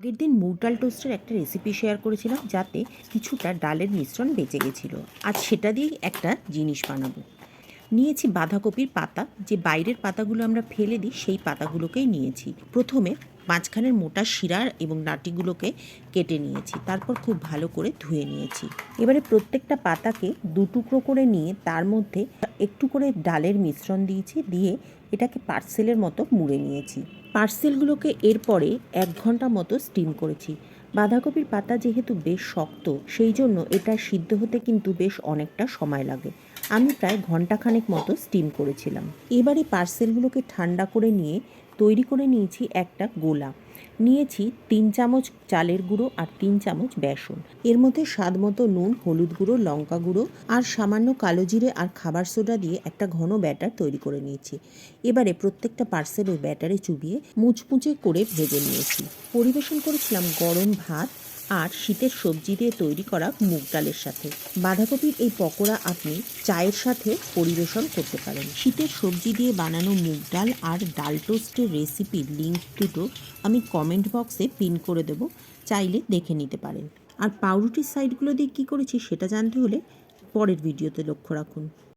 আগের দিন মুগ ডাল টোস্টের একটা রেসিপি শেয়ার করেছিলাম, যাতে কিছুটা ডালের মিশ্রণ বেঁচে গেছিলো। আজ সেটা দিয়েই একটা জিনিস বানাবো। নিয়েছি বাঁধাকপির পাতা, যে বাইরের পাতাগুলো আমরা ফেলে দিই সেই পাতাগুলোকেই নিয়েছি। প্রথমে মাঝখানের মোটা শিরা এবং নাটিগুলোকে কেটে নিয়েছি, তারপর খুব ভালো করে ধুয়ে নিয়েছি। এবারে প্রত্যেকটা পাতাকে দু টুকরো করে নিয়ে তার মধ্যে একটু করে ডালের মিশ্রণ দিয়েছি, দিয়ে এটাকে পার্সেলের মতো মুড়ে নিয়েছি। পার্সেলগুলোকে এরপরে 1 ঘন্টা মতো স্টিম করেছি। বাঁধাকপির পাতা যেহেতু বেশ শক্ত, সেই জন্য এটা সিদ্ধ হতে কিন্তু বেশ অনেকটা সময় লাগে। আমি প্রায় ঘন্টাখানেক মতো স্টিম করেছিলাম। এবারে পার্সেলগুলোকে ঠান্ডা করে নিয়ে তৈরি করে নিয়েছি একটা গোলা। নিয়েছি 3 চামচ চালের গুঁড়ো আর 3 চামচ বেসন। এর মধ্যে স্বাদ মতো নুন, হলুদ গুঁড়ো, লঙ্কা গুঁড়ো আর সামান্য কালো জিরে আর খাবার সোডা দিয়ে একটা ঘন ব্যাটার তৈরি করে নিয়েছি। এবারে প্রত্যেকটা পার্সেল ওই ব্যাটারে চুবিয়ে মুচমুচে করে ভেজে নিয়েছি। পরিবেশন করেছিলাম গরম ভাত আর শীতের সবজি দিয়ে তৈরি করা মুগ ডালের সাথে। বাঁধাকপির এই পকোড়া আপনি চায়ের সাথে পরিবেশন করতে পারেন। শীতের সবজি দিয়ে বানানো মুগ ডাল আর ডাল টোস্টের রেসিপির লিঙ্ক দুটো আমি কমেন্ট বক্সে পিন করে দেবো, চাইলে দেখে নিতে পারেন। আর পাউরুটির সাইডগুলো দিয়ে কী করেছি সেটা জানতে হলে পরের ভিডিওতে লক্ষ্য রাখুন।